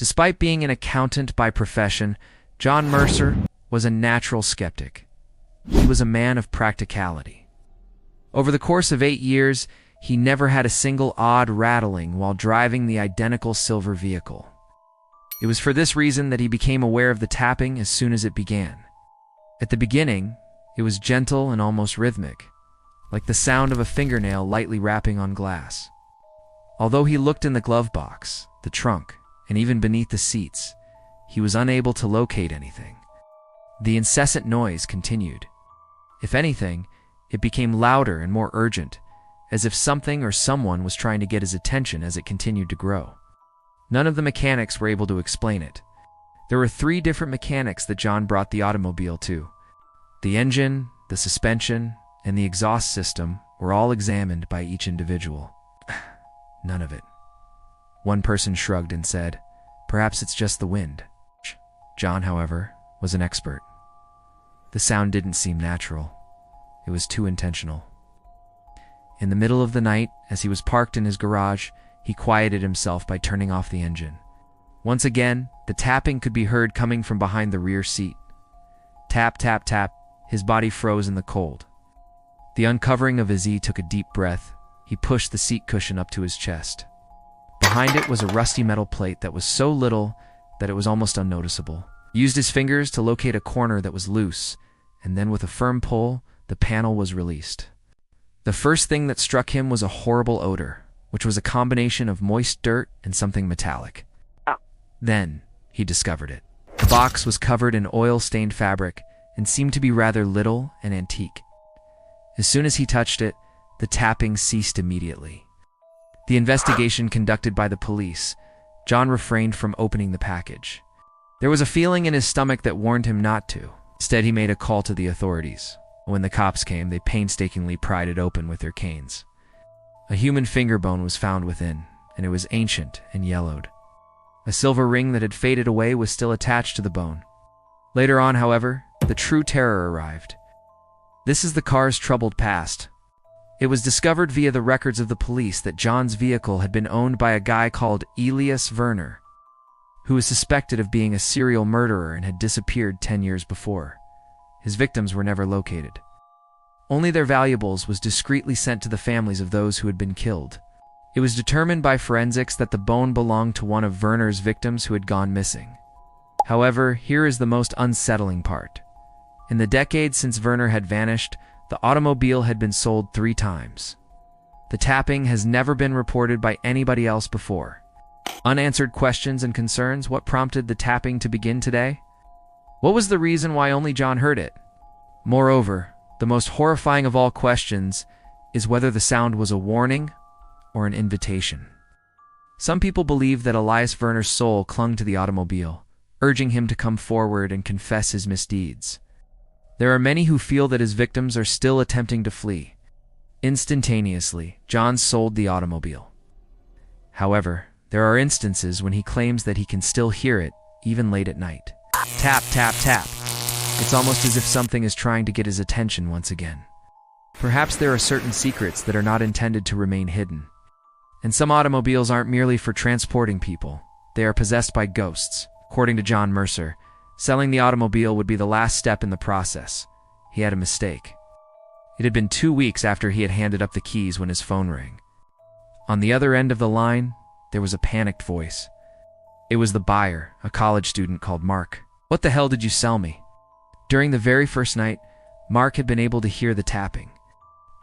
Despite being an accountant by profession, John Mercer was a natural skeptic. He was a man of practicality. Over the course of 8 years, he never had a single odd rattling while driving the identical silver vehicle. It was for this reason that he became aware of the tapping as soon as it began. At the beginning, it was gentle and almost rhythmic, like the sound of a fingernail lightly rapping on glass. Although he looked in the glove box, the trunk, and even beneath the seats, he was unable to locate anything. The incessant noise continued. If anything, it became louder and more urgent, as if something or someone was trying to get his attention as it continued to grow. None of the mechanics were able to explain it. There were 3 different mechanics that John brought the automobile to. The engine, the suspension, and the exhaust system were all examined by each individual. None of it. One person shrugged and said, "Perhaps it's just the wind." John, however, was an expert. The sound didn't seem natural. It was too intentional. In the middle of the night, as he was parked in his garage, he quieted himself by turning off the engine. Once again, the tapping could be heard coming from behind the rear seat. Tap, tap, tap. His body froze in the cold. The uncovering of his took a deep breath. He pushed the seat cushion up to his chest. Behind it was a rusty metal plate that was so little that it was almost unnoticeable. He used his fingers to locate a corner that was loose, and then with a firm pull, the panel was released. The first thing that struck him was a horrible odor, which was a combination of moist dirt and something metallic. Then he discovered it. The box was covered in oil-stained fabric and seemed to be rather little and antique. As soon as he touched it, the tapping ceased immediately. The investigation conducted by the police, John refrained from opening the package. There was a feeling in his stomach that warned him not to. Instead, he made a call to the authorities. When the cops came, they painstakingly pried it open with their canes. A human finger bone was found within, and it was ancient and yellowed. A silver ring that had faded away was still attached to the bone. Later on, however, the true terror arrived. This is the car's troubled past. It was discovered via the records of the police that John's vehicle had been owned by a guy called Elias Werner, who was suspected of being a serial murderer and had disappeared 10 years before. His victims were never located. Only their valuables was discreetly sent to the families of those who had been killed. It was determined by forensics that the bone belonged to one of Werner's victims who had gone missing. However, here is the most unsettling part. In the decades since Werner had vanished, the automobile had been sold 3 times. The tapping has never been reported by anybody else before. Unanswered questions and concerns: what prompted the tapping to begin today? What was the reason why only John heard it? Moreover, the most horrifying of all questions is whether the sound was a warning or an invitation. Some people believe that Elias Werner's soul clung to the automobile, urging him to come forward and confess his misdeeds. There are many who feel that his victims are still attempting to flee. Instantaneously, John sold the automobile. However, there are instances when he claims that he can still hear it, even late at night. Tap, tap, tap. It's almost as if something is trying to get his attention once again. Perhaps there are certain secrets that are not intended to remain hidden. And some automobiles aren't merely for transporting people. They are possessed by ghosts. According to John Mercer, selling the automobile would be the last step in the process. He had a mistake. It had been 2 weeks after he had handed up the keys when his phone rang. On the other end of the line, there was a panicked voice. It was the buyer, a college student called Mark. "What the hell did you sell me?" During the very first night, Mark had been able to hear the tapping.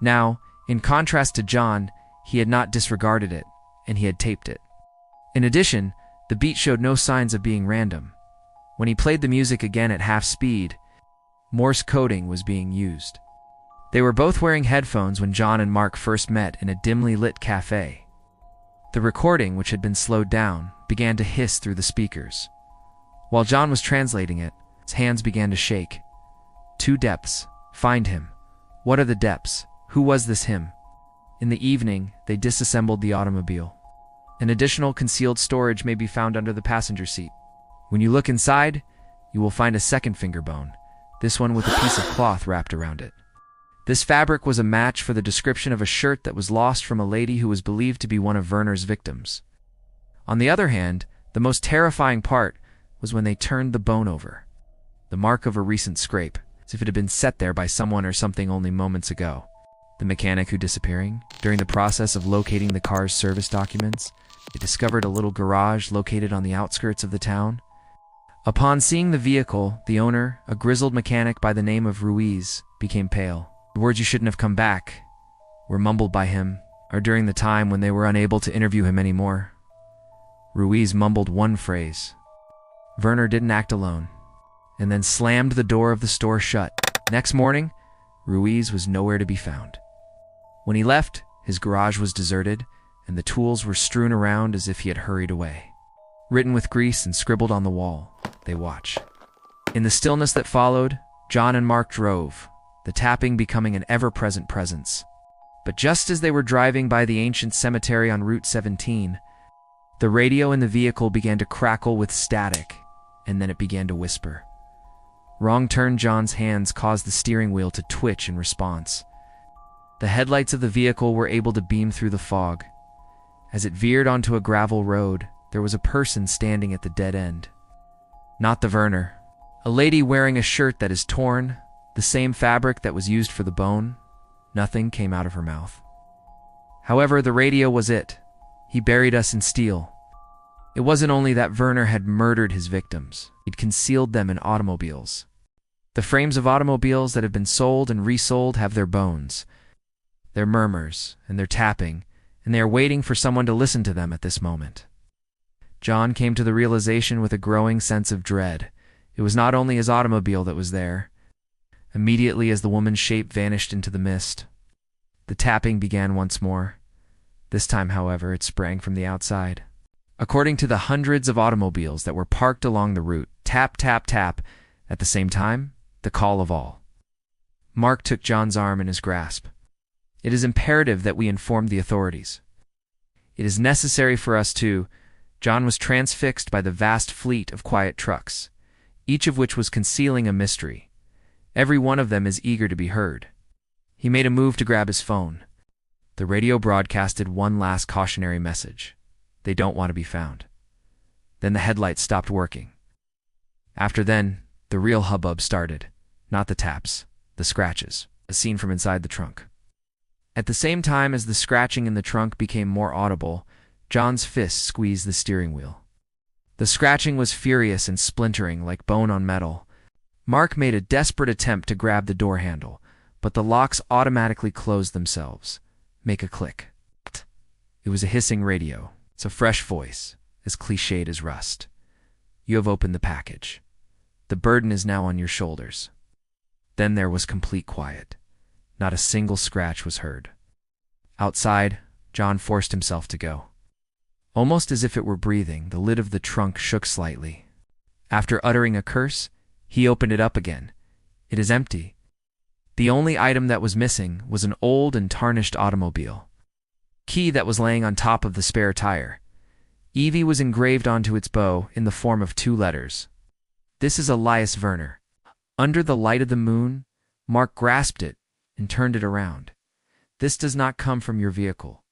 Now, in contrast to John, he had not disregarded it, and he had taped it. In addition, the beat showed no signs of being random. When he played the music again at half speed, Morse coding was being used. They were both wearing headphones when John and Mark first met in a dimly lit cafe. The recording, which had been slowed down, began to hiss through the speakers. While John was translating it, his hands began to shake. 2 depths. Find him. What are the depths? Who was this him? In the evening, they disassembled the automobile. An additional concealed storage may be found under the passenger seat. When you look inside, you will find a second finger bone, this one with a piece of cloth wrapped around it. This fabric was a match for the description of a shirt that was lost from a lady who was believed to be one of Werner's victims. On the other hand, the The most terrifying part was when they turned the bone over. The mark of a recent scrape, as if it had been set there by someone or something only moments ago. The mechanic who disappearing? During the process of locating the car's service documents, they discovered a little garage located on the outskirts of the town. Upon seeing the vehicle, the owner, a grizzled mechanic by the name of Ruiz, became pale. The words "you shouldn't have come back" were mumbled by him, or during the time when they were unable to interview him anymore. Ruiz mumbled one phrase. Werner didn't act alone, and then slammed the door of the store shut. Next morning, Ruiz was nowhere to be found. When he left, his garage was deserted, and the tools were strewn around as if he had hurried away. Written with grease and scribbled on the wall, "They watch." In the stillness that followed, John and Mark drove, the tapping becoming an ever-present presence. But just as they were driving by the ancient cemetery on Route 17, the radio in the vehicle began to crackle with static, and then it began to whisper. Wrong turn. John's hands caused the steering wheel to twitch in response. The headlights of the vehicle were able to beam through the fog. As it veered onto a gravel road, there was a person standing at the dead end. Not the Werner. A lady wearing a shirt that is torn, the same fabric that was used for the bone. Nothing came out of her mouth. However, the radio was it. He buried us in steel. It wasn't only that Werner had murdered his victims, he'd concealed them in automobiles. The frames of automobiles that have been sold and resold have their bones, their murmurs, and their tapping, and they are waiting for someone to listen to them at this moment. John came to the realization with a growing sense of dread. It was not only his automobile that was there. Immediately as the woman's shape vanished into the mist, the tapping began once more. This time, however, it sprang from the outside. According to the hundreds of automobiles that were parked along the route, tap, tap, tap, at the same time, the call of all. Mark took John's arm in his grasp. It is imperative that we inform the authorities. It is necessary for us to... John was transfixed by the vast fleet of quiet trucks, each of which was concealing a mystery. Every one of them is eager to be heard. He made a move to grab his phone. The radio broadcasted one last cautionary message. They don't want to be found. Then the headlights stopped working. After then, the real hubbub started. Not the taps, the scratches, as seen from inside the trunk. At the same time as the scratching in the trunk became more audible, John's fist squeezed the steering wheel. The scratching was furious and splintering like bone on metal. Mark made a desperate attempt to grab the door handle, but the locks automatically closed themselves. Make a click. It was a hissing radio. It's a fresh voice, as cliched as rust. You have opened the package. The burden is now on your shoulders. Then there was complete quiet. Not a single scratch was heard. Outside, John forced himself to go. Almost as if it were breathing, the lid of the trunk shook slightly. After uttering a curse, he opened it up again. It is empty. The only item that was missing was an old and tarnished automobile key that was laying on top of the spare tire. Evie was engraved onto its bow in the form of 2 letters. This is Elias Werner. Under the light of the moon, Mark grasped it and turned it around. This does not come from your vehicle.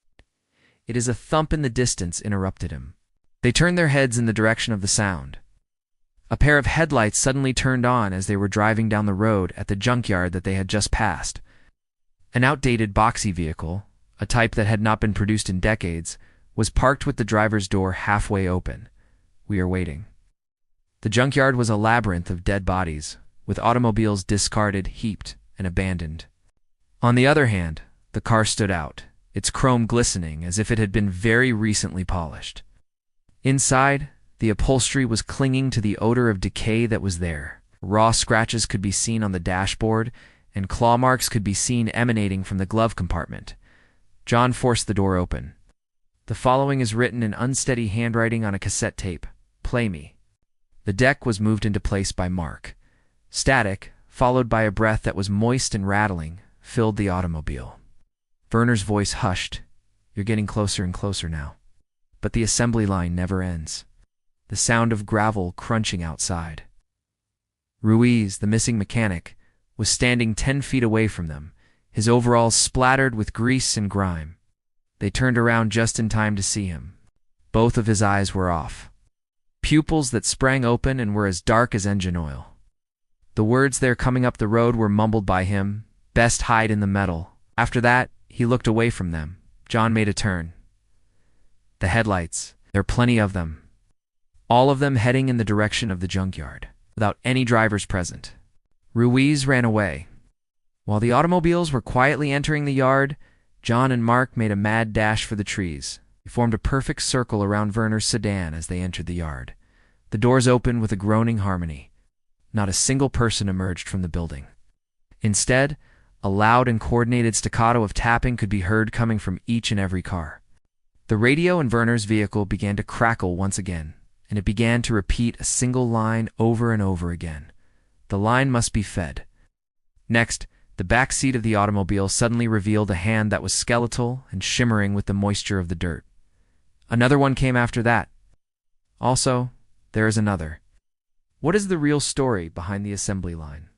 It is a thump in the distance interrupted him. They turned their heads in the direction of the sound. A pair of headlights suddenly turned on as they were driving down the road at the junkyard that they had just passed. An outdated boxy vehicle, a type that had not been produced in decades, was parked with the driver's door halfway open. We are waiting. The junkyard was a labyrinth of dead bodies, with automobiles discarded, heaped, and abandoned. On the other hand, the car stood out, its chrome glistening as if it had been very recently polished. Inside, the upholstery was clinging to the odor of decay that was there. Raw scratches could be seen on the dashboard, and claw marks could be seen emanating from the glove compartment. John forced the door open. The following is written in unsteady handwriting on a cassette tape. Play me. The deck was moved into place by Mark. Static, followed by a breath that was moist and rattling, filled the automobile. Werner's voice hushed. You're getting closer and closer now. But the assembly line never ends. The sound of gravel crunching outside. Ruiz, the missing mechanic, was standing 10 feet away from them, his overalls splattered with grease and grime. They turned around just in time to see him. Both of his eyes were off. pupils that sprang open and were as dark as engine oil. The words there coming up the road were mumbled by him, "Best hide in the metal." After that, he looked away from them. John made a turn. The headlights, there are plenty of them. All of them heading in the direction of the junkyard, without any drivers present. Ruiz ran away. While the automobiles were quietly entering the yard, John and Mark made a mad dash for the trees. They formed a perfect circle around Werner's sedan as they entered the yard. The doors opened with a groaning harmony. Not a single person emerged from the building. Instead, a loud and coordinated staccato of tapping could be heard coming from each and every car. The radio in Werner's vehicle began to crackle once again, and it began to repeat a single line over and over again. The line must be fed. Next, the back seat of the automobile suddenly revealed a hand that was skeletal and shimmering with the moisture of the dirt. Another one came after that. Also, there is another. What is the real story behind the assembly line?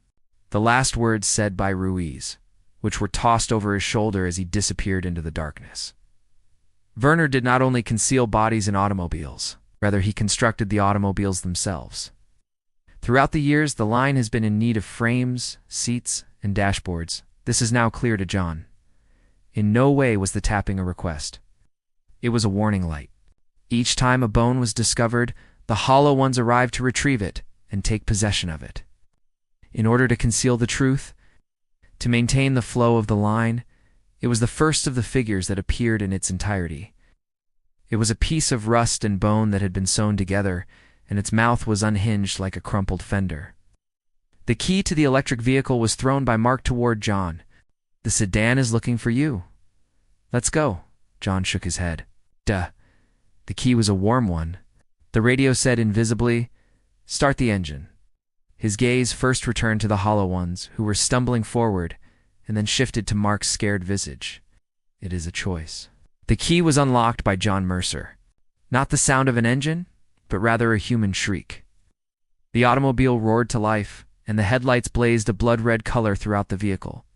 The last words said by Ruiz, which were tossed over his shoulder as he disappeared into the darkness. Werner did not only conceal bodies in automobiles, rather he constructed the automobiles themselves. Throughout the years, the line has been in need of frames, seats, and dashboards. This is now clear to John. In no way was the tapping a request. It was a warning light. Each time a bone was discovered, the hollow ones arrived to retrieve it and take possession of it. In order to conceal the truth, to maintain the flow of the line, it was the first of the figures that appeared in its entirety. It was a piece of rust and bone that had been sewn together, and its mouth was unhinged like a crumpled fender. The key to the electric vehicle was thrown by Mark toward John. "The sedan is looking for you." "Let's go." John shook his head. "Duh." The key was a warm one. The radio said invisibly, "Start the engine." His gaze first returned to the hollow ones, who were stumbling forward, and then shifted to Mark's scared visage. It is a choice. The key was unlocked by John Mercer. Not the sound of an engine, but rather a human shriek. The automobile roared to life, and the headlights blazed a blood-red color throughout the vehicle.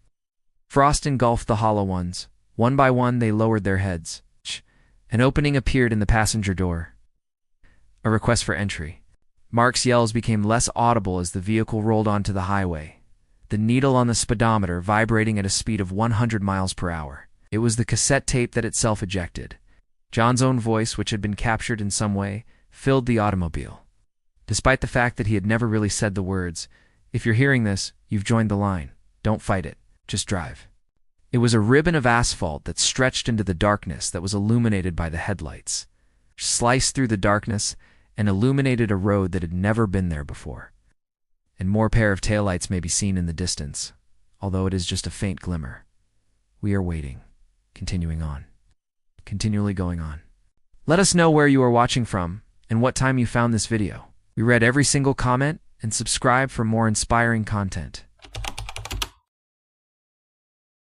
Frost engulfed the hollow ones. One by one, they lowered their heads. An opening appeared in the passenger door. A request for entry. Mark's yells became less audible as the vehicle rolled onto the highway, the needle on the speedometer vibrating at a speed of 100 miles per hour. It was the cassette tape that itself ejected. John's own voice, which had been captured in some way, filled the automobile. Despite the fact that he had never really said the words, "If you're hearing this, you've joined the line. Don't fight it. Just drive." It was a ribbon of asphalt that stretched into the darkness that was illuminated by the headlights, sliced through the darkness, and illuminated a road that had never been there before. And more pair of taillights may be seen in the distance, although it is just a faint glimmer. We are waiting, continuing on, continually going on. Let us know where you are watching from and what time you found this video. We read every single comment and subscribe for more inspiring content.